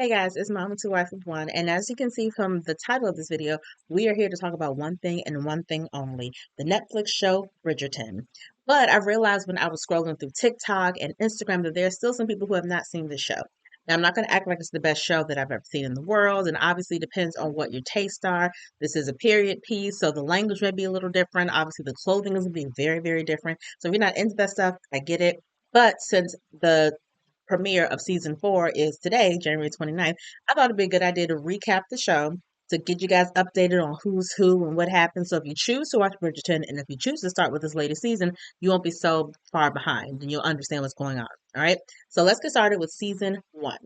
Hey guys, it's Mama to Wife of One, and as you can see from the title of this video, we are here to talk about one thing and one thing only, the Netflix show Bridgerton. But I realized when I was scrolling through TikTok and Instagram that there are still some people who have not seen this show. Now, I'm not going to act like it's the best show that I've ever seen in the world, and obviously depends on what your tastes are. This is a period piece, so the language may be a little different. Obviously, the clothing is going to be very, very different. So if you're not into that stuff, I get it. But since the premiere of season 4 is today, January 29th, I thought it'd be a good idea to recap the show to get you guys updated on who's who and what happened. So if you choose to watch Bridgerton and if you choose to start with this latest season, you won't be so far behind and you'll understand what's going on. All right. So let's get started with season 1.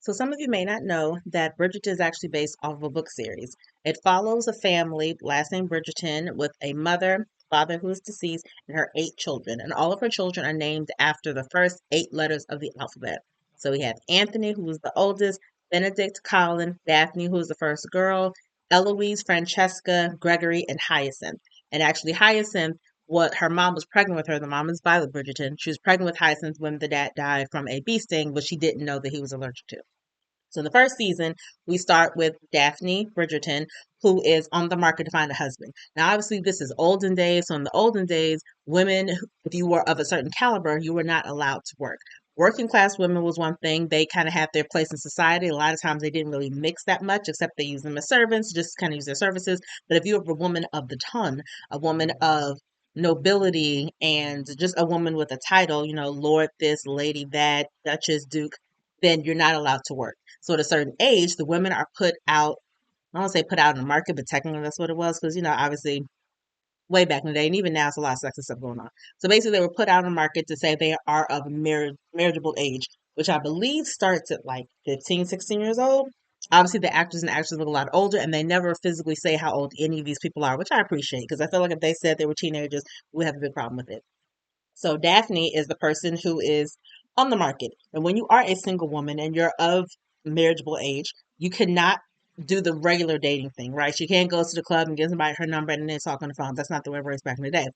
So some of you may not know that Bridgerton is actually based off of a book series. It follows a family, last name Bridgerton, with a mother, father who is deceased, and her 8 children. And all of her children are named after the first 8 letters of the alphabet. So we have Anthony, who was the oldest, Benedict, Colin, Daphne, who was the first girl, Eloise, Francesca, Gregory, and Hyacinth. And actually, Hyacinth, what her mom was pregnant with her. The mom is Violet Bridgerton. She was pregnant with Hyacinth when the dad died from a bee sting, but she didn't know that he was allergic to. So in the first season, we start with Daphne Bridgerton, who is on the market to find a husband. Now, obviously, this is olden days. So in the olden days, women, if you were of a certain caliber, you were not allowed to work. Working class women was one thing. They kind of had their place in society. A lot of times they didn't really mix that much, except they used them as servants, just kind of use their services. But if you were a woman of the ton, a woman of nobility, and just a woman with a title, lord this, lady that, duchess, duke, then you're not allowed to work. So at a certain age, the women are put out, I don't say put out in the market, but technically that's what it was. Because, obviously way back in the day, and even now it's a lot of sexist stuff going on. So basically they were put out in the market to say they are of marriageable age, which I believe starts at like 15, 16 years old. Obviously the actors and actresses look a lot older and they never physically say how old any of these people are, which I appreciate because I feel like if they said they were teenagers, we have a big problem with it. So Daphne is the person who is on the market. And when you are a single woman and you're of marriageable age, you cannot do the regular dating thing, right? She can't go to the club and get somebody her number and then talk on the phone. That's not the way it works back in the day.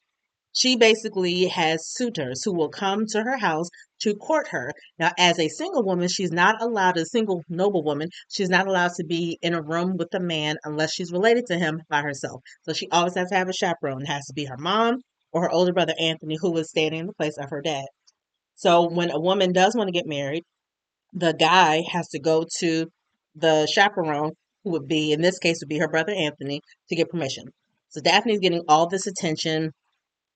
She basically has suitors who will come to her house to court her. Now, as a single woman, she's not allowed, a single noble woman, she's not allowed to be in a room with a man unless she's related to him by herself. So she always has to have a chaperone. It has to be her mom or her older brother Anthony, who is standing in the place of her dad. So when a woman does want to get married, the guy has to go to the chaperone, who would be, in this case, would be her brother Anthony, to get permission. So Daphne's getting all this attention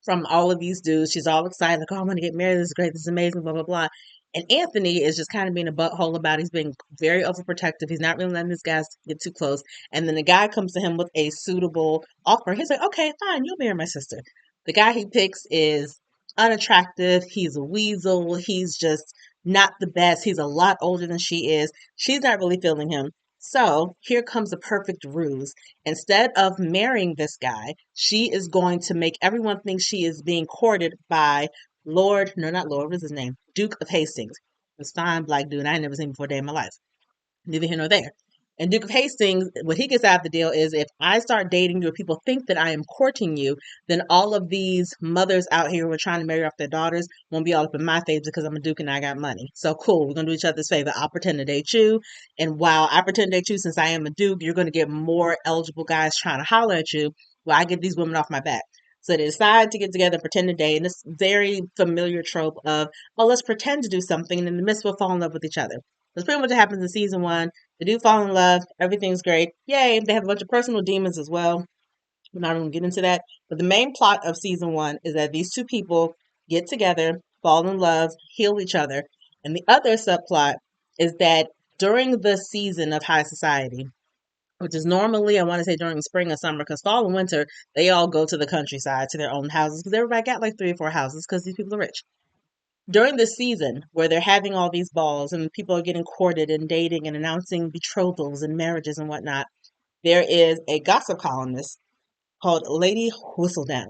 from all of these dudes. She's all excited, like, oh, I'm going to get married. This is great. This is amazing, blah, blah, blah. And Anthony is just kind of being a butthole about it. He's being very overprotective. He's not really letting his guys get too close. And then the guy comes to him with a suitable offer. He's like, okay, fine, you'll marry my sister. The guy he picks is unattractive. He's a weasel. He's just not the best. He's a lot older than she is. She's not really feeling him. So here comes the perfect ruse. Instead of marrying this guy, she is going to make everyone think she is being courted by Lord, no, not Lord, what's his name? Duke of Hastings. This fine black dude I ain't never seen before a day in my life. Neither here nor there. And Duke of Hastings, what he gets out of the deal is if I start dating you or people think that I am courting you, then all of these mothers out here who are trying to marry off their daughters won't be all up in my face because I'm a Duke and I got money. So cool, we're going to do each other's favor. I'll pretend to date you. And while I pretend to date you, since I am a Duke, you're going to get more eligible guys trying to holler at you while I get these women off my back. So they decide to get together and pretend to date. And this very familiar trope of, oh, let's pretend to do something. And in the midst, we'll fall in love with each other. That's pretty much what happens in season 1. They do fall in love. Everything's great. Yay. They have a bunch of personal demons as well. We're not going to get into that. But the main plot of season 1 is that these two people get together, fall in love, heal each other. And the other subplot is that during the season of high society, which is normally, I want to say during spring or summer, because fall and winter, they all go to the countryside to their own houses because everybody got like 3 or 4 houses because these people are rich. During this season where they're having all these balls and people are getting courted and dating and announcing betrothals and marriages and whatnot, there is a gossip columnist called Lady Whistledown.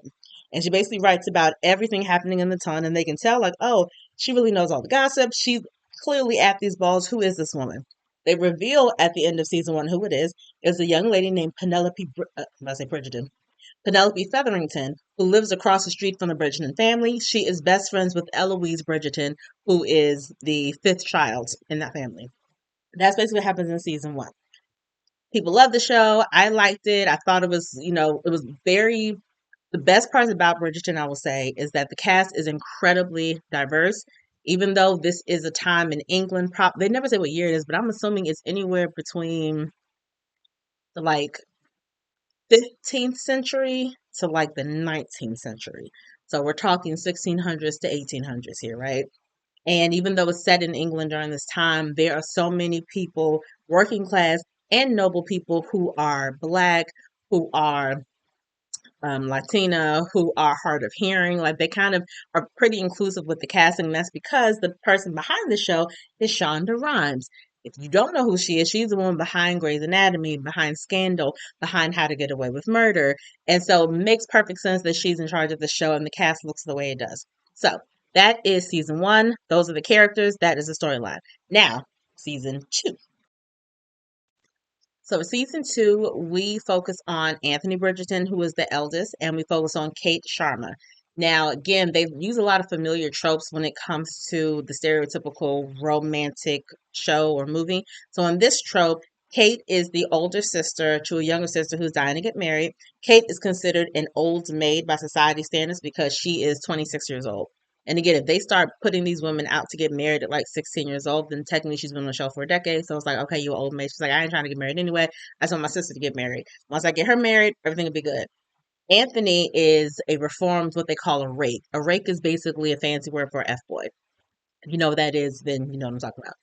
And she basically writes about everything happening in the town, and they can tell, like, oh, she really knows all the gossip. She's clearly at these balls. Who is this woman? They reveal at the end of season 1 who it is. It's a young lady named I say Bridgerton. Penelope Featherington, who lives across the street from the Bridgerton family. She is best friends with Eloise Bridgerton, who is the fifth child in that family. That's basically what happens in season one. People love the show. I liked it. I thought it was, it was very, the best part about Bridgerton, I will say, is that the cast is incredibly diverse. Even though this is a time in England, they never say what year it is, but I'm assuming it's anywhere between the like 15th century to like the 19th century. So we're talking 1600s to 1800s here, right? And even though it's set in England during this time, there are so many people, working class and noble people, who are Black, who are Latina, who are hard of hearing. Like they kind of are pretty inclusive with the casting. And that's because the person behind the show is Shonda Rhimes. If you don't know who she is, she's the woman behind Grey's Anatomy, behind Scandal, behind How to Get Away with Murder. And so it makes perfect sense that she's in charge of the show and the cast looks the way it does. So that is season one. Those are the characters. That is the storyline. Now, season two. So season two, we focus on Anthony Bridgerton, who is the eldest, and we focus on Kate Sharma. Now, again, they use a lot of familiar tropes when it comes to the stereotypical romantic show or movie. So in this trope, Kate is the older sister to a younger sister who's dying to get married. Kate is considered an old maid by society standards because she is 26 years old. And again, if they start putting these women out to get married at like 16 years old, then technically she's been on the show for a decade. So it's like, okay, you're an old maid. She's like, I ain't trying to get married anyway. I just want my sister to get married. Once I get her married, everything will be good. Anthony is a reformed, what they call a rake. A rake is basically a fancy word for F-boy. If you know what that is, then you know what I'm talking about.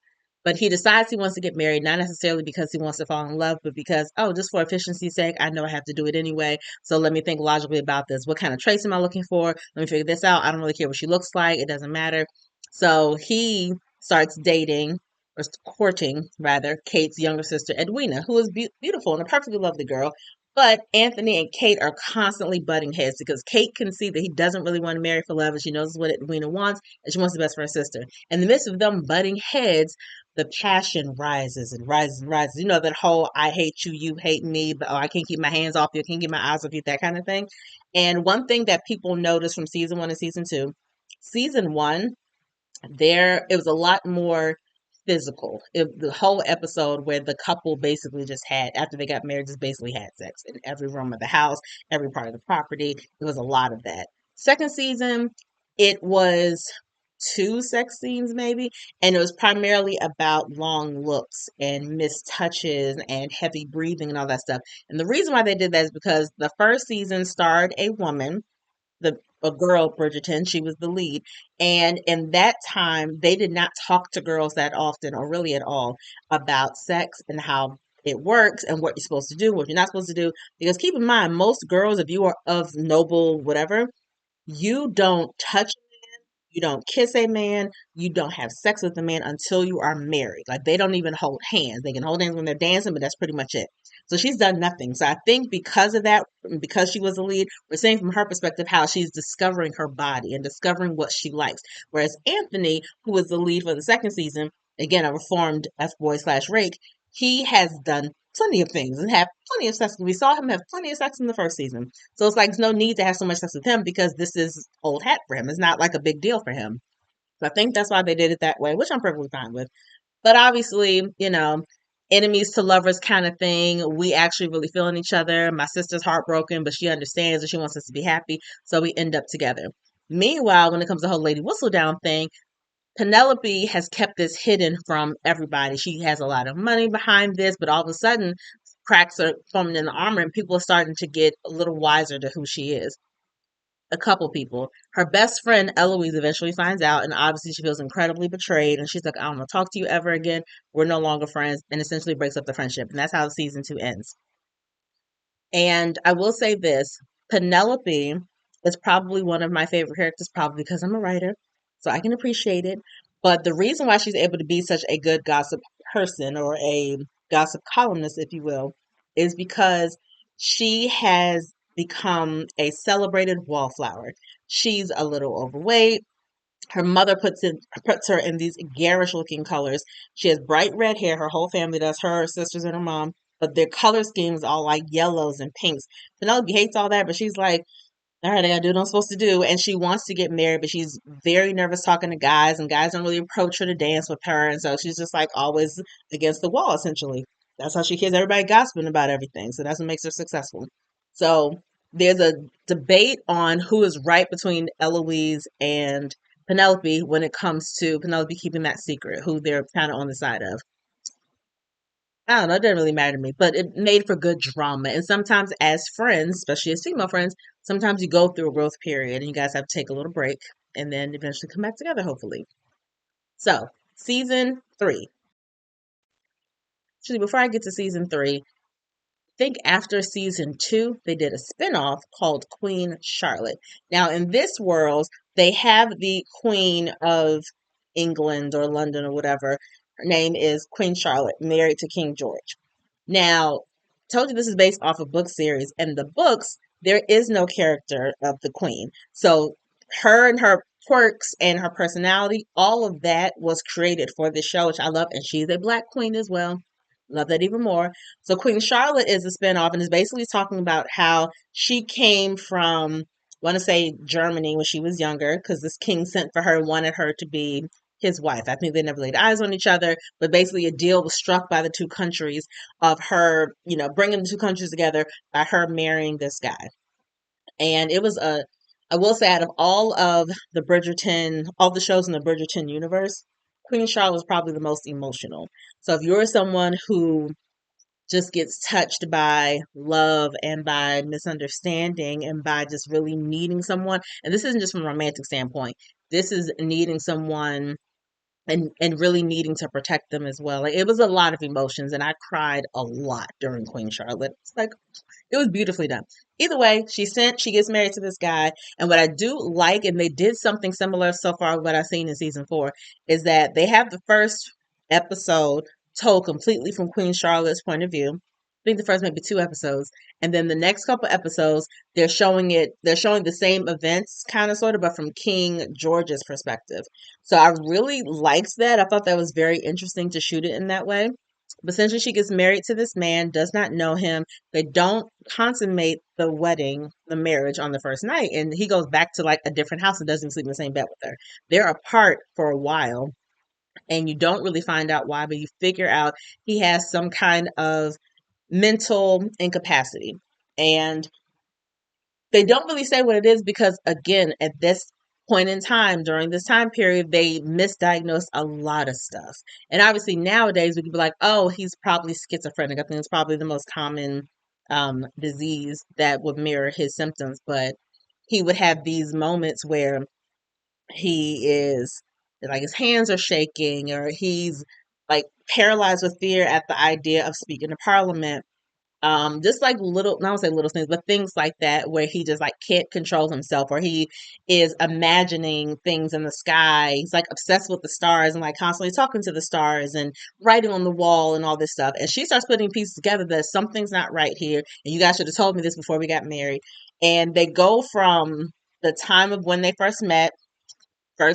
But he decides he wants to get married, not necessarily because he wants to fall in love, but because, oh, just for efficiency's sake, I know I have to do it anyway. So let me think logically about this. What kind of traits am I looking for? Let me figure this out. I don't really care what she looks like. It doesn't matter. So he starts dating, or courting, rather, Kate's younger sister, Edwina, who is beautiful and a perfectly lovely girl. But Anthony and Kate are constantly butting heads because Kate can see that he doesn't really want to marry for love and she knows what Edwina wants and she wants the best for her sister. In the midst of them butting heads, the passion rises and rises and rises. You know, that whole I hate you, you hate me, but oh, I can't keep my hands off you, I can't keep my eyes off you, that kind of thing. And one thing that people noticed from season one and season one, there it was a lot more physical. The whole episode where the couple basically just had, after they got married, just basically had sex in every room of the house, every part of the property. It was a lot of that. Second season, it was two sex scenes maybe, and it was primarily about long looks and missed touches and heavy breathing and all that stuff. And the reason why they did that is because the first season starred a woman, the a girl, Bridgerton. She was the lead. And in that time, they did not talk to girls that often or really at all about sex and how it works and what you're supposed to do, what you're not supposed to do. Because keep in mind, most girls, if you are of noble whatever, you don't touch, you don't kiss a man. You don't have sex with a man until you are married. Like they don't even hold hands. They can hold hands when they're dancing, but that's pretty much it. So she's done nothing. So I think because of that, because she was the lead, we're seeing from her perspective how she's discovering her body and discovering what she likes. Whereas Anthony, who was the lead for the second season, again, a reformed F-boy slash rake, he has done plenty of things and have plenty of sex. We saw him have plenty of sex in the first season. So it's like there's no need to have so much sex with him because this is old hat for him. It's not like a big deal for him. So I think that's why they did it that way, which I'm perfectly fine with. But obviously, enemies to lovers kind of thing. We actually really feeling each other. My sister's heartbroken, but she understands and she wants us to be happy. So we end up together. Meanwhile, when it comes to the whole Lady Whistledown thing, Penelope has kept this hidden from everybody. She has a lot of money behind this, but all of a sudden, cracks are forming in the armor, and people are starting to get a little wiser to who she is. A couple people. Her best friend, Eloise, eventually finds out, and obviously she feels incredibly betrayed. And she's like, I don't want to talk to you ever again. We're no longer friends, and essentially breaks up the friendship. And that's how season two ends. And I will say this, Penelope is probably one of my favorite characters, probably because I'm a writer, so I can appreciate it. But the reason why she's able to be such a good gossip person or a gossip columnist, if you will, is because she has become a celebrated wallflower. She's a little overweight. Her mother puts her in these garish looking colors. She has bright red hair. Her whole family does. Her sisters and her mom. But their color schemes all like yellows and pinks. Penelope hates all that, but she's like, All right, I gotta do what I'm supposed to do. And she wants to get married, but she's very nervous talking to guys, and guys don't really approach her to dance with her. And so she's just like always against the wall, essentially. That's how she hears everybody gossiping about everything. So that's what makes her successful. So there's a debate on who is right between Eloise and Penelope when it comes to Penelope keeping that secret, who they're kind of on the side of. I don't know, it didn't really matter to me, but it made for good drama. And sometimes, as friends, especially as female friends, sometimes you go through a growth period and you guys have to take a little break and then eventually come back together, hopefully. So, season three. Actually, before I get to season three, think after season two, they did a spinoff called Queen Charlotte. Now, in this world, they have the Queen of England or London or whatever. Her name is Queen Charlotte, married to King George. Now, told you this is based off a book series. In the books, there is no character of the Queen. So, her and her quirks and her personality, all of that was created for this show, which I love. And she's a black queen as well. Love that even more. So Queen Charlotte is a spinoff and is basically talking about how she came from, I want to say Germany when she was younger, because this king sent for her and wanted her to be his wife. I think they never laid eyes on each other, but basically a deal was struck by the two countries of her, bringing the two countries together by her marrying this guy. And it was I will say, out of all the shows in the Bridgerton universe, Queen Charlotte was probably the most emotional. So if you're someone who just gets touched by love and by misunderstanding and by just really needing someone. And this isn't just from a romantic standpoint. This is needing someone and really needing to protect them as well. Like, it was a lot of emotions, and I cried a lot during Queen Charlotte. It's like, it was beautifully done. Either way, she gets married to this guy. And what I do like, and they did something similar so far, what I've seen in season four, is that they have the first episode told completely from Queen Charlotte's point of view. I think the first maybe two episodes. And then the next couple episodes, they're showing the same events, kind of sort of, but from King George's perspective. So I really liked that. I thought that was very interesting to shoot it in that way. But essentially, she gets married to this man, does not know him. They don't consummate the wedding, the marriage on the first night. And he goes back to like a different house and doesn't sleep in the same bed with her. They're apart for a while and you don't really find out why, but you figure out he has some kind of mental incapacity. And they don't really say what it is because, again, at this point in time, during this time period, they misdiagnosed a lot of stuff. And obviously, nowadays, we could be like, oh, he's probably schizophrenic. I think it's probably the most common disease that would mirror his symptoms. But he would have these moments where he is like his hands are shaking or he's like paralyzed with fear at the idea of speaking to parliament, just like little, not say little things, but things like that where he just like can't control himself or he is imagining things in the sky. He's like obsessed with the stars and like constantly talking to the stars and writing on the wall and all this stuff. And she starts putting pieces together that something's not right here. And you guys should have told me this before we got married. And they go from the time of when they first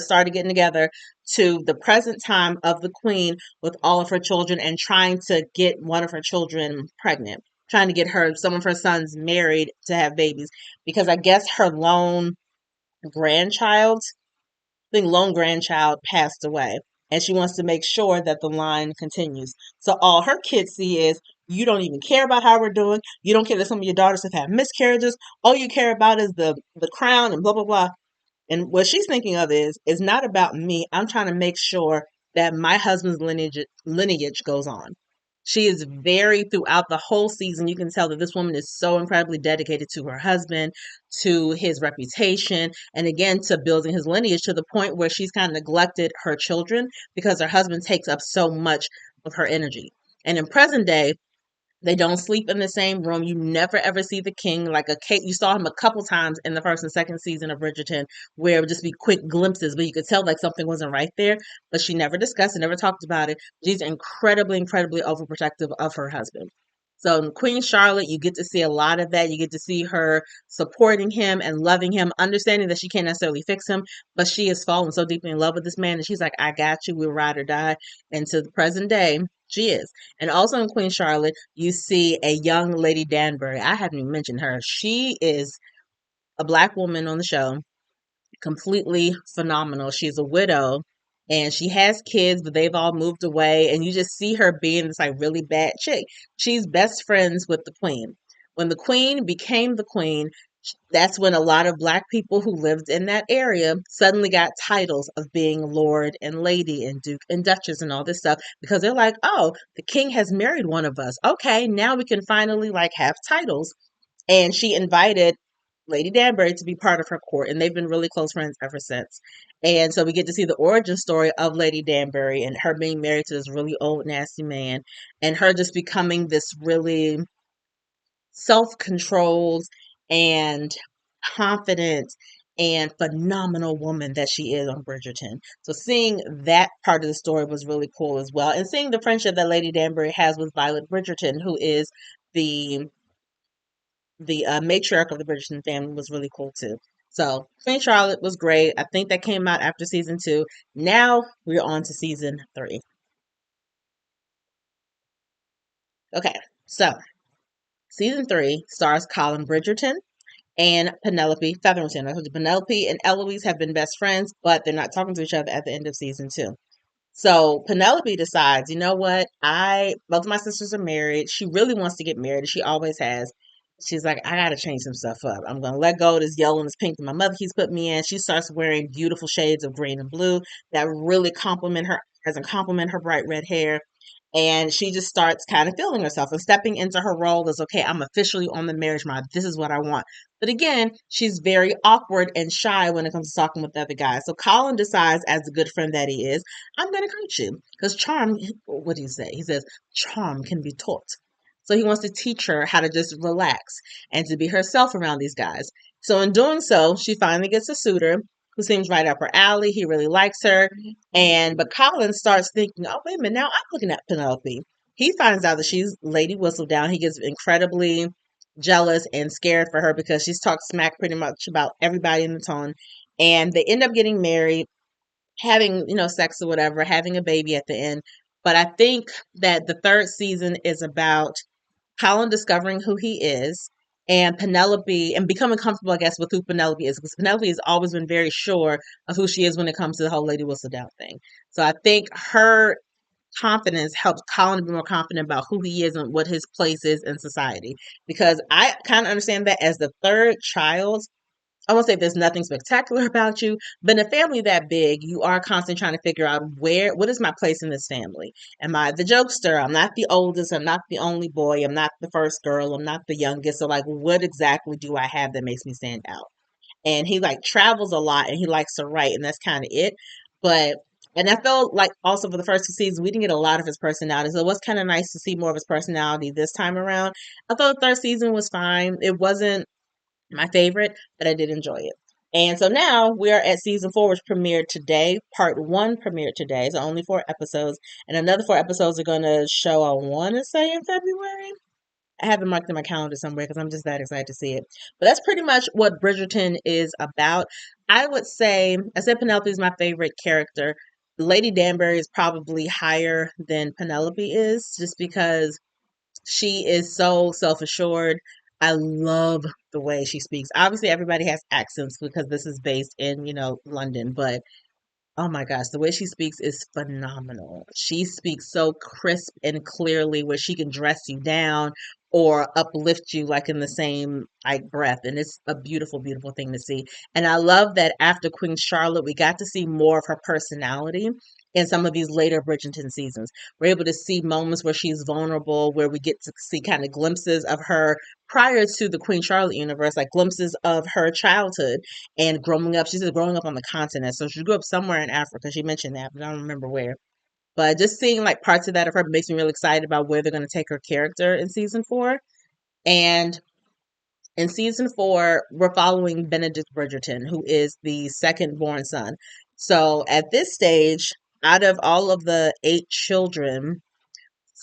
started getting together to the present time of the queen with all of her children and trying to get one of her children pregnant, trying to get some of her sons married to have babies because I guess her grandchild, lone grandchild passed away and she wants to make sure that the line continues. So all her kids see is you don't even care about how we're doing. You don't care that some of your daughters have had miscarriages. All you care about is the crown and blah blah blah. And what she's thinking of is not about me. I'm trying to make sure that my husband's lineage goes on. She is very throughout the whole season. You can tell that this woman is so incredibly dedicated to her husband, to his reputation, and again to building his lineage to the point where she's kind of neglected her children because her husband takes up so much of her energy. And in present day, they don't sleep in the same room. You never ever see the king. Like you saw him a couple times in the first and second season of Bridgerton, where it would just be quick glimpses, but you could tell like something wasn't right there. But she never discussed it, never talked about it. She's incredibly, incredibly overprotective of her husband. So in Queen Charlotte, you get to see a lot of that. You get to see her supporting him and loving him, understanding that she can't necessarily fix him, but she has fallen so deeply in love with this man, and she's like, "I got you. We'll ride or die." And to the present day, she is. And also in Queen Charlotte, you see a young Lady Danbury. I haven't even mentioned her. She is a black woman on the show, completely phenomenal. She's a widow and she has kids, but they've all moved away. And you just see her being this like really bad chick. She's best friends with the queen. When the queen became the queen, that's when a lot of black people who lived in that area suddenly got titles of being lord and lady and duke and duchess and all this stuff because they're like, oh, the king has married one of us. Okay, now we can finally like have titles. And she invited Lady Danbury to be part of her court, and they've been really close friends ever since. And so we get to see the origin story of Lady Danbury and her being married to this really old, nasty man, and her just becoming this really self-controlled and confident and phenomenal woman that she is on Bridgerton. So seeing that part of the story was really cool as well. And seeing the friendship that Lady Danbury has with Violet Bridgerton, who is the matriarch of the Bridgerton family, was really cool too. So Queen Charlotte was great. I think that came out after season 2. Now we're on to season 3. Okay, so season 3 stars Colin Bridgerton and Penelope Featherington. Penelope and Eloise have been best friends, but they're not talking to each other at the end of season 2. So Penelope decides, you know what? I Both of my sisters are married. She really wants to get married, and she always has. She's like, I gotta change some stuff up. I'm gonna let go of this yellow and this pink that my mother keeps putting me in. She starts wearing beautiful shades of green and blue that really complement her, doesn't complement her bright red hair. And she just starts kind of feeling herself and stepping into her role as, okay, I'm officially on the marriage mark. This is what I want. But again, she's very awkward and shy when it comes to talking with the other guys. So Colin decides, as a good friend that he is, I'm going to coach you. Because charm, what do you say? He says, charm can be taught. So he wants to teach her how to just relax and to be herself around these guys. So in doing so, she finally gets a suitor who seems right up her alley. He really likes her. But Colin starts thinking, oh, wait a minute, now I'm looking at Penelope. He finds out that she's Lady Whistledown. He gets incredibly jealous and scared for her because she's talked smack pretty much about everybody in the town. And they end up getting married, having, sex or whatever, having a baby at the end. But I think that the third season is about Colin discovering who he is and Penelope and becoming comfortable, I guess, with who Penelope is, because Penelope has always been very sure of who she is when it comes to the whole Lady Whistledown thing. So I think her confidence helps Colin to be more confident about who he is and what his place is in society. Because I kind of understand that as the third child, I won't say there's nothing spectacular about you, but in a family that big, you are constantly trying to figure out what is my place in this family? Am I the jokester? I'm not the oldest. I'm not the only boy. I'm not the first girl. I'm not the youngest. So like, what exactly do I have that makes me stand out? And he like travels a lot and he likes to write, and that's kind of it. But and I felt like also for the first 2 seasons, we didn't get a lot of his personality. So it was kind of nice to see more of his personality this time around. I thought the third season was fine. It wasn't my favorite, but I did enjoy it. And so now we are at season 4, which premiered today. Part 1 premiered today. So only 4 episodes. And another 4 episodes are going to show, I want to say, in February. I have it marked in my calendar somewhere because I'm just that excited to see it. But that's pretty much what Bridgerton is about. I would say, I said Penelope is my favorite character. Lady Danbury is probably higher than Penelope is, just because she is so self-assured. I love the way she speaks. Obviously, everybody has accents because this is based in, London, but oh my gosh, the way she speaks is phenomenal. She speaks so crisp and clearly where she can dress you down or uplift you like in the same like breath. And it's a beautiful, beautiful thing to see. And I love that after Queen Charlotte, we got to see more of her personality in some of these later Bridgerton seasons. We're able to see moments where she's vulnerable, where we get to see kind of glimpses of her prior to the Queen Charlotte universe, like glimpses of her childhood and growing up. She said growing up on the continent. So she grew up somewhere in Africa. She mentioned that, but I don't remember where. But just seeing like parts of that of her makes me really excited about where they're going to take her character in season 4. And in season 4, we're following Benedict Bridgerton, who is the second born son. So at this stage, out of all of the 8 children,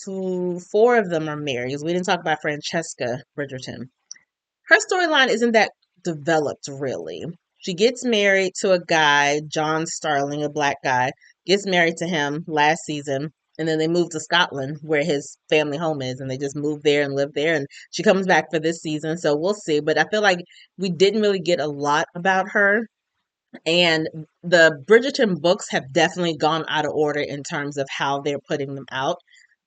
4 of them are married. We didn't talk about Francesca Bridgerton. Her storyline isn't that developed really. She gets married to a guy, John Starling, a black guy, gets married to him last season. and then they moved to Scotland where his family home is, and they just moved there and lived there. And she comes back for this season, so we'll see. But I feel like we didn't really get a lot about her, and the Bridgerton books have definitely gone out of order in terms of how they're putting them out.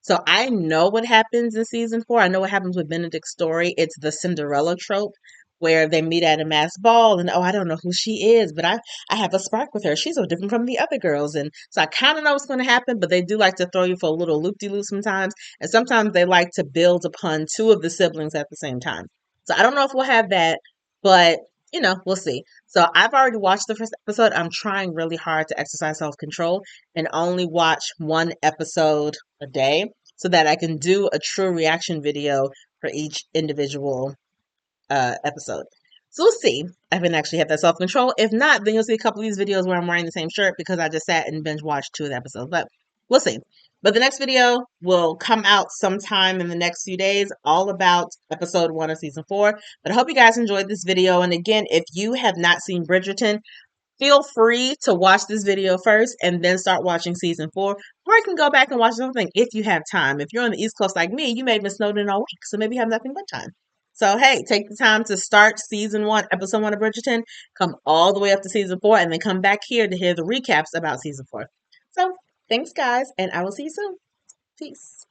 So I know what happens in season 4. I know what happens with Benedict's story. It's the Cinderella trope where they meet at a mass ball and, oh, I don't know who she is, but I have a spark with her. She's so different from the other girls. And so I kind of know what's going to happen, but they do like to throw you for a little loop-de-loop sometimes. And sometimes they like to build upon two of the siblings at the same time. So I don't know if we'll have that, but we'll see. So I've already watched the first episode. I'm trying really hard to exercise self-control and only watch one episode a day so that I can do a true reaction video for each individual episode. So we'll see. I can actually have that self-control. If not, then you'll see a couple of these videos where I'm wearing the same shirt because I just sat and binge watched 2 of the episodes. But we'll see. But the next video will come out sometime in the next few days, all about episode 1 of season 4. But I hope you guys enjoyed this video. And again, if you have not seen Bridgerton, feel free to watch this video first and then start watching season 4. Or you can go back and watch the whole thing if you have time. If you're on the East Coast like me, you may have been snowed in all week, so maybe you have nothing but time. So hey, take the time to start season 1, episode 1 of Bridgerton, come all the way up to season 4, and then come back here to hear the recaps about season 4. So thanks, guys, and I will see you soon. Peace.